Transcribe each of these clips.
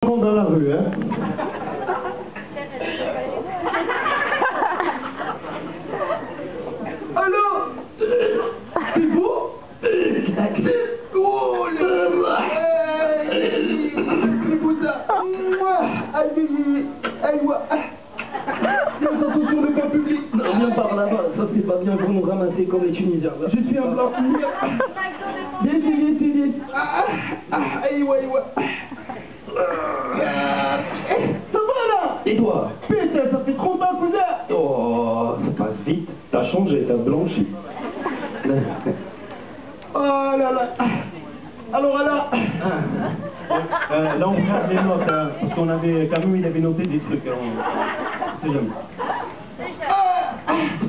Dans la rue, hein. Alors, c'est beau? Oh là, c'est beau ça. Attention le camp public. Non, viens par là-bas, ça c'est pas bien pour nous ramasser comme les Tunisiens. Je suis un blanc. Viens. Aïe, ouais. Ça va là? Et toi? Putain, ça fait 30 ans, cousin. Oh, ça passe vite. T'as changé, t'as blanchi. Oh là là. Alors. Là, on regarde les notes, hein, parce qu'on avait, quand même, il avait noté des trucs. On sait jamais.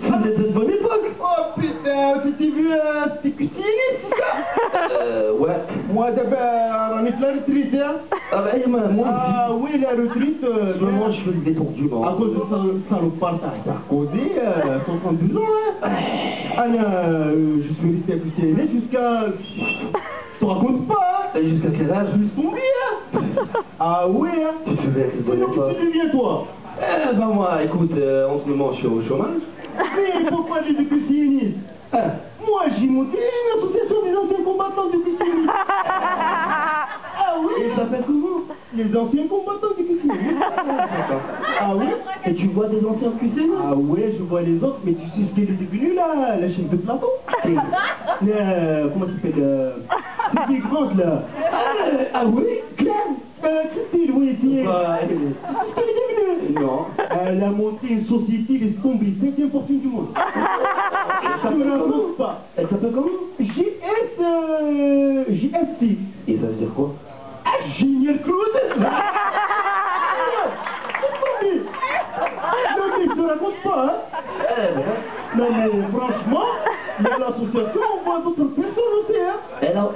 Vous êtes de bonne époque. Oh putain, tu t'es vu, c'était cuisinier, c'est ça? Ouais. Moi d'abord, on est plein de retraite, hein? Ah bah, moi, Ah oui, la retraite, moi, je fais des tours du monde. à cause de salopard, t'as Sarkozy, 72 ans, hein? Je suis resté à cuisinier jusqu'à... Je te raconte pas, hein? Et jusqu'à quel âge? Plus tombé, hein? Ah oui, hein? Tu te souviens de cette bonne Comment époque? tu deviens, toi? Eh ben moi, écoute, en ce moment, je suis au chômage. Mais pourquoi j'ai du cuisinier? Ah. Moi, j'ai monté une association des anciens combattants du cuisinier. Ah oui? Et ça s'appelle comment? Les anciens combattants du cuisinier. Ah oui? Et tu vois des anciens cuisiniers? Ah ouais, je vois les autres, mais tu sais ce qu'elle est devenue là, la chef de plateau? Comment ça s'appelle? C'est qui est grande là? Ah oui? Claire? Christine, oui, c'est Bah, elle est devenue? non. Elle a monté une société, laisse tomber, 5e fortune du monde. Je ne raconte pas. Elle s'appelle comment? JSC. Et ça veut dire quoi? Génial Claude. Non mais je te raconte pas, hein. Non mais franchement, il y a l'association, on voit d'autres personnes aussi, hein.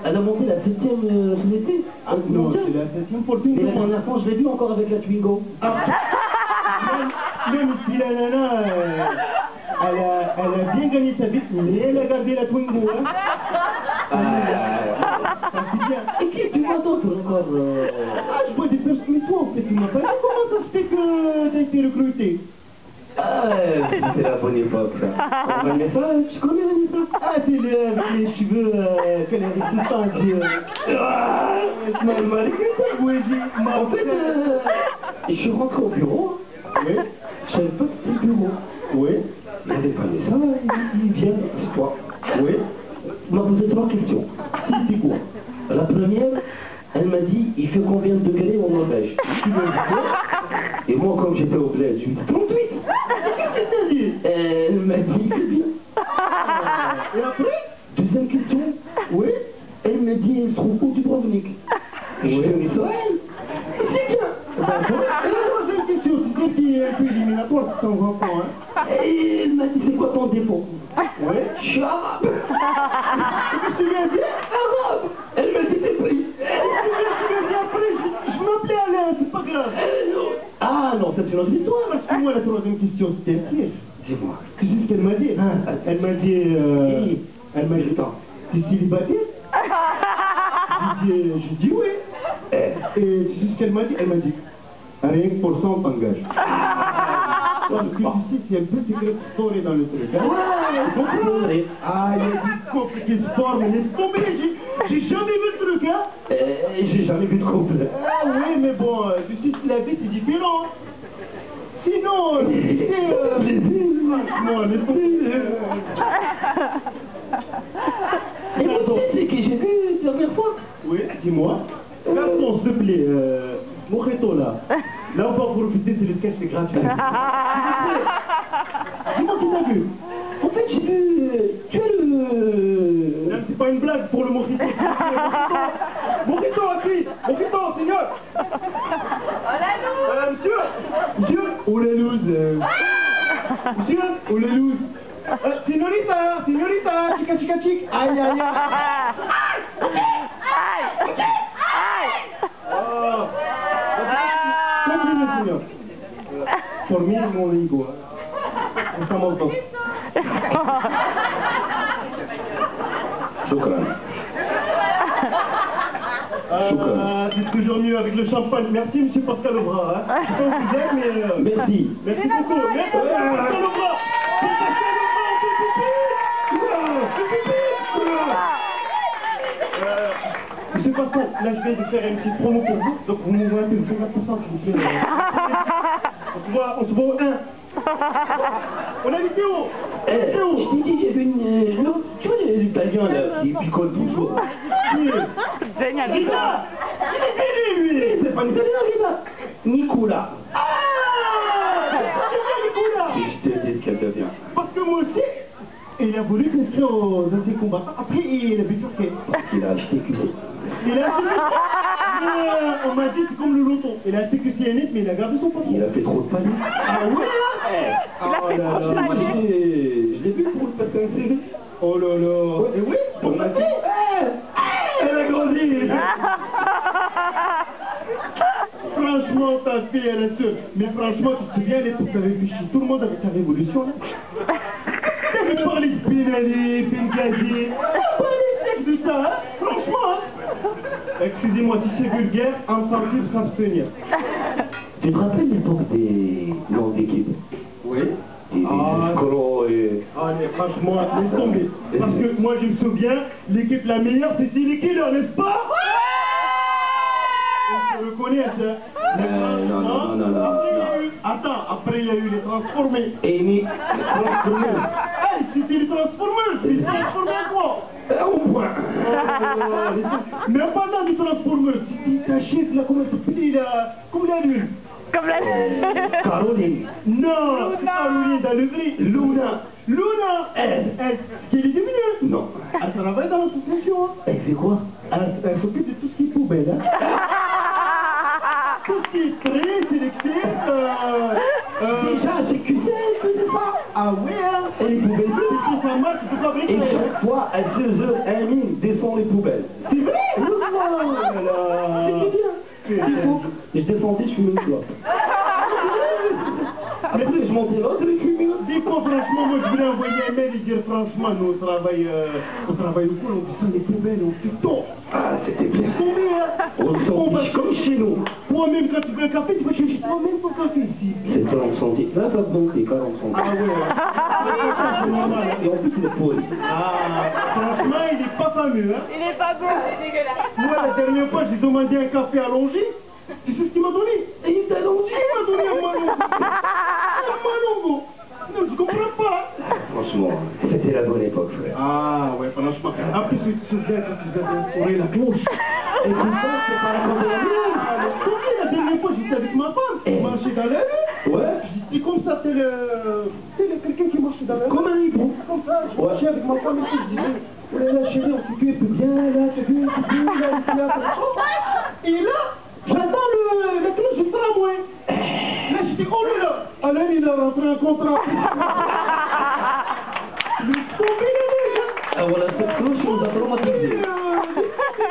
Elle a monté la 7e société. Ah non, c'est la 7e fortune Mais du la monde. dernière fois, je l'ai vu encore avec la Twingo. Même si la nana, elle a bien gagné sa vie, mais elle a gardé la Twingo, hein. Ça c'est bien. Et qui tu vois d'autres encore Ah, je vois des personnes, mais toi en fait, tu m'as pas dit comment ça se fait que t'as été recruté. C'est la bonne époque, ça. On Vanessa, tu connais Vanessa? Ah, c'est avec les cheveux qu'elle avait tout le temps dit. C'est mal marqué, ça. Oui, En fait, je suis rentré au bureau. Oui, Je savais pas que c'était le bureau. oui, Il y avait Vanessa, il vient, c'est toi. oui. Il m'a posé 3 questions. C'est quoi? La première, elle m'a dit, il fait combien de degrés en Norvège? Tu veux dire quoi? Et moi, comme j'étais au bled, je lui ai dit 38. Qu'est-ce que t'as dit? Elle m'a dit, c'est bien. Et après? Deuxième question, Oui, elle me dit, elle se trouve où Dubrovnik? Et je lui ai dit, elle. C'est bien. Et la troisième question, c'est quoi qui est un peu éliminatoire de temps en temps, hein? Et elle m'a dit, c'est quoi ton défaut? Oui. Je suis arabe. Qu'est-ce que tu viens de dire? Arabe. Elle m'a dit, t'es pris. Tu viens de dire après, je m'appelais Alain, c'est pas grave. Ah non, c'est une autre histoire. Parce que moi, la troisième question, c'était un piège. Dis-moi. Tu sais ce qu'elle m'a dit? Elle m'a dit, t'es célibataire? J'ai dit oui. Et tu sais ce qu'elle m'a dit? Elle m'a dit, rien que pour ça, on t'engage. Parce que tu sais, c'est un peu secret story dans le truc. Hein? Ouais, Ah, il y a des compliqués sport, mais laisse tomber, j'ai jamais vu le truc, hein? j'ai jamais vu de couple. Ah oui, mais bon, tu sais, la vie, c'est différent. Sinon, franchement, laisse tomber. Et vous, c'est qui j'ai vu la dernière fois? Oui, dis-moi. Garçon, s'il te plaît, Mojito là. Là, on va profiter, c'est le sketch, c'est gratuit. Dis-moi qui t'as vu. En fait, j'ai vu. Tu as le. Non, c'est pas une blague pour le Mojito. Mojito, assis. Mojito, seigneur. Monsieur. Ou la loose. Monsieur. Ou la loose. Signorita, chica, chic. Aïe, aïe, aïe. Oh. Continue, signor. Por mí, como digo, estamos dos. شكرا. C'est toujours mieux avec le champagne. Merci, monsieur Pascal Aubra. Hein. Je sais pas où vous êtes, mais... Merci. Merci beaucoup. Merci, Pascal Aubra. Monsieur Pascal, là je vais de faire une petite promo pour vous, donc vous m'envoyez un peu le 50% s'il vous plaît. On se voit au 1. On a vidéo. Je t'ai dit, j'ai vu une... tu vois l'Italien là, qui picole toujours. Génial. Rita, il est lui. C'est pas l'Italien, Rita. Nicolas. Nicolas. Je te dis ce qu'elle devient. Parce que moi aussi, il a voulu s'inscrire aux anciens combattants. Après, il a bifurqué. Il a acheté culé. Il a acheté on m'a dit c'est comme le loto. Il a acheté que CNS, mais il a gardé son patron. Il a fait trop de paniques. Ah ouais. Il a fait trop de Moi, paniques. je l'ai vu pour le passer un CV. Oh là là. Et oui, On m'a dit, elle a grandi. franchement, ta fille, elle est sûre. Mais franchement, tu te souviens, l'époque, t'avais vu chez tout le monde avec ta révolution, là. T'avais parlé de Ben Ali, Benghazi. Pas les textes de ça, hein. Franchement, hein. Excusez-moi, si c'est vulgaire, un centime s'abstenir. Tu te rappelles l'époque des noms d'équipe? Oui. Des escrocs et... Allez, franchement, laisse tomber. Parce que moi, je me souviens, l'équipe la meilleure, c'est Silly Killer, n'est-ce pas? Je le connais, ça. non. Attends, après, il y a eu les Transformés. Amy, Hey, c'était les Transformers, c'est les Transformers quoi? au point. Même pas dans les Transformers, c'était ta chef là, comment elle s'appelait là? Comme la lune. Comme la... Caroline. Non, c'est pas Lune dans le gris. Luna. Elle, qui est diminuée. Non. Elle travaille dans l'association. Hein. Elle fait quoi? Elle s'occupe de tout ce qui est poubelle. Hein. Tout ce qui est très sélecté. Déjà, c'est QC, c'est ça? Ah ouais, hein. Et les poubelles. C'est sa marque, c'est pas vrai. Et chaque fois, à 2h30, descend les poubelles. C'est vrai? Oh là là. C'est bien. Je descendais, je fumais une clope. Après, je montais là, je fumais. Des fois, franchement, moi je voulais envoyer un mail et dire franchement, nous on travaille au coin, on descend les poubelles, on fait tout. Ah, c'était bien. Combien? On s'en fiche comme chez nous. Toi-même, quand tu veux un café, tu vas chercher toi-même ton café ici. C'est 40 centimes. Là, ça se vend, c'est 40 centimes. Ah ouais. C'est normal. Et en plus, il est pourri. Ah, franchement, il est pas fameux, hein. Il est pas bon, c'est dégueulasse. Moi, la dernière fois, j'ai demandé un café allongé. Tu sais ce qu'il m'a donné? Et il t'a allongé. Il m'a donné un malongo. Un malongo. Non, je comprends pas. Franchement, c'était la bonne époque, frère. Ah ouais, franchement. En plus, tu te souviens quand tu avais instauré la cloche. Et tout ça, c'est pas la grande Ah, mais tu te souviens, la dernière fois, j'étais avec ma femme. Eh. On marchait dans la rue. Ouais. J'étais comme ça, c'est quelqu'un qui marchait dans la rue. Comme un hibou. Comme ça, je marchais avec ma femme et tout, je disais, oh là là, chérie, on s'occupe bien, là, c'est bien, là, ici, là. Et là, j'attends la cloche du tramway. Là, j'étais, oh là là, Alain, il a rentré un contrat. Je suis tombé, les mecs. Ah voilà, cette cloche nous a traumatisés.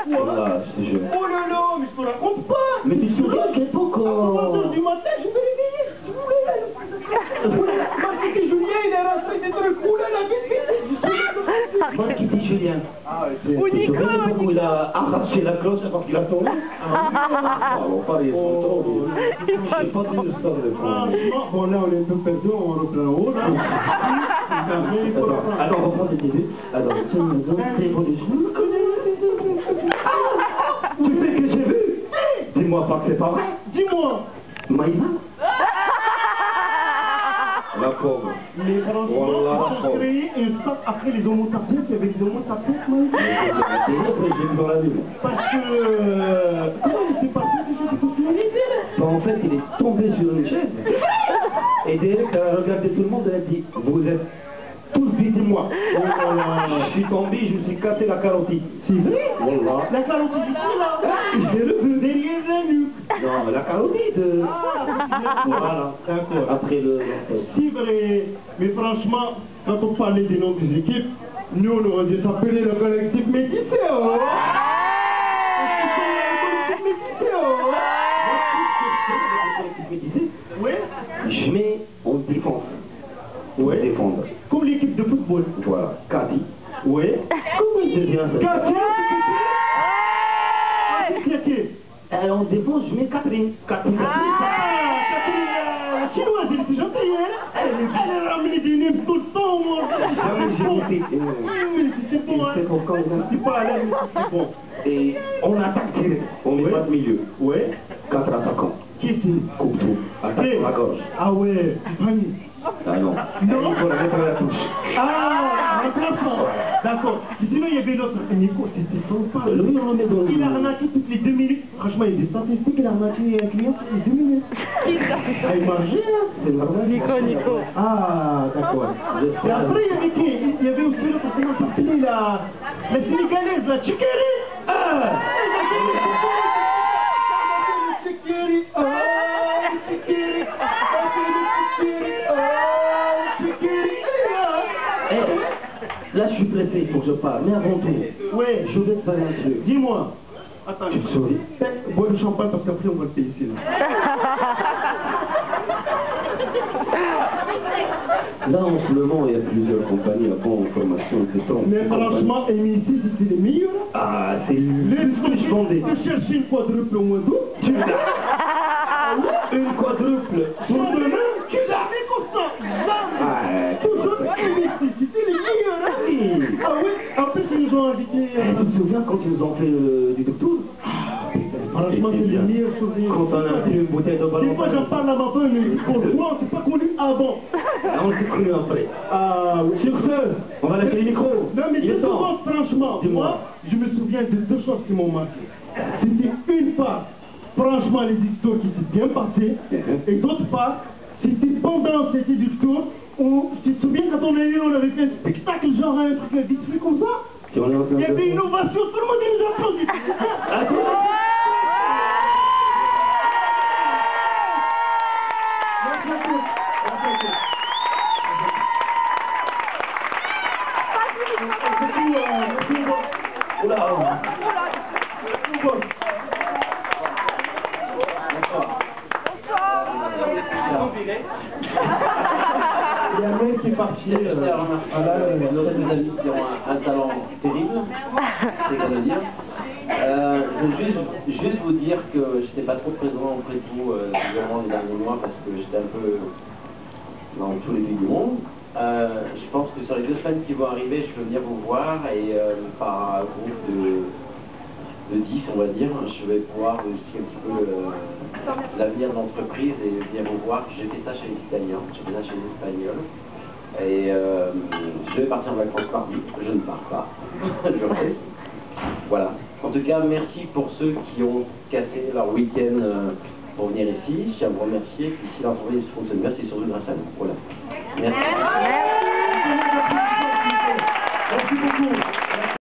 Voilà, je te jure. Oh là là, mais je te raconte pas. Mais tu te souviens à quelle époque À 3h du matin, je me réveillais. Je voulais. Marc et Julien, il est rentré des trucs. Oh là là, vite. Moi qui dis Julien. Ah, C'est Ou Nico. l'époque où il a arraché la cloche parce qu'il a tombé. Ah, bon, pareil, ils sont trop. Je sais pas d'une histoire de France. Franchement, bon là, on est un peu perdu, on reprend en haut, là. Attends, on reprend le début. Alors, c'est une révolution. Tu sais que j'ai vu? Dis-moi pas que c'est pas vrai. Dis-moi. Maïva? La pauvre. Mais franchement, Voilà, ils ont pauvre. créé un stade après les homo sapiens, il y avait des homo sapiens, Après, j'ai vu dans la ville. parce que... comment il s'est passé déjà de continuité, là? Bah, en fait, il est tombé sur une chaise. Et dès qu'elle a regardé tout le monde, elle a dit, vous êtes tous dites-moi. Je suis tombé, je me suis cassé la carotide. C'est vrai? Voilà. La carotide ici, là. J'ai revu. Derrière la nuque. Non, la carotide. Voilà. D'accord. Après le... C'est vrai. Mais franchement, quand on parlait des noms des équipes, nous, on aurait dû s'appeler le collectif Médicéo. Le collectif Médicéo. Oui. Je mets en défense. Oui. Défendre. Comme l'équipe de football. Voilà. Cathy. Oui. Comment il devient ça? Katia, c'est Jamais j'ai été. C'est bon, hein. C'est pourquoi Je suis pas à l'aise, mais c'est bon. Et on attaque direct. On met pas de milieu. Ouais. 4 attaquants. Qui c'est? Couteau. Attaque Eh. à gorge. Ah ouais, Fanny. Ah non. Non. Il faut la mettre à la touche. Ah, intéressant. D'accord. Et sinon, il y avait l'autre. Nico, c'était sympa. Lui, on le met dans le Il a milieu. arnaqué toutes les 2 minutes. Franchement, il y a des statistiques. Il a arnaqué un client toutes les 2 minutes. Ah, il marchait, hein. C'est normal. Nico. Ah, d'accord. Et après, il y avait qui? Il y avait aussi l'autre, comment ça s'appelait, la Sénégalaise, la Tchikeri. Ah! Tchikeri. Ah! Tchikeri. Là, je suis pressé, il faut que je parle. Mais avant tout, Ouais, je vais te faire un truc. dis-moi. Attends, Tu me souris? bois le champagne parce qu'après on va le payer ici. Là, en ce moment, il y a plusieurs compagnies avant en formation et tout ça. Mais franchement, Amy ici, c'était les meilleurs. Ah, c'est lui que je vendais. Je cherchais une quadruple au mois d'août. Tu l'as. Une quadruple. Sur demain, tu l'as fait comme ça. Ah, Toujours Amy ici, c'était les meilleurs. oui. Ah oui, en plus ils nous ont invités. Tu te souviens quand ils nous ont fait du docteur? Franchement, c'est les meilleurs souvenirs. Quand on a pris une bouteille de ballon. Des fois, j'en parle à ma femme, mais pour moi, on s'est pas connu avant. On s'est cru après. Ah oui. Sur ce, on va lâcher les micros. Non, mais Il est deux temps. secondes, franchement, Dis-moi. moi, je me souviens de 2 choses qui m'ont marqué. C'était une part, franchement, les histoires qui s'est bien passées, et d'autre part, c'était pendant cette discours où, tu te souviens quand on avait fait un spectacle, genre un truc vite fait comme ça? Si on est en train Il y de- avait une ovation, tout le monde nous applaudit. Il y a un mec qui est parti. Nos amis qui ont un talent terrible, c'est qu'à le dire. Je veux juste vous dire que je n'étais pas trop présent auprès de vous durant les derniers mois parce que j'étais un peu dans tous les pays du monde. Je pense que sur les 2 semaines qui vont arriver, je vais venir vous voir et par un groupe de 10, on va dire, je vais pouvoir vous expliquer un petit peu l'avenir de l'entreprise et venir vous voir. J'ai fait ça chez les Italiens, j'ai fait ça chez les Espagnols. Et je vais partir en vacances par lui, je ne pars pas, je reste. Voilà. En tout cas, merci pour ceux qui ont cassé leur week-end pour venir ici. Je tiens à vous remercier. Puis si l'entreprise fonctionne bien, c'est surtout grâce à vous. Voilà. Merci.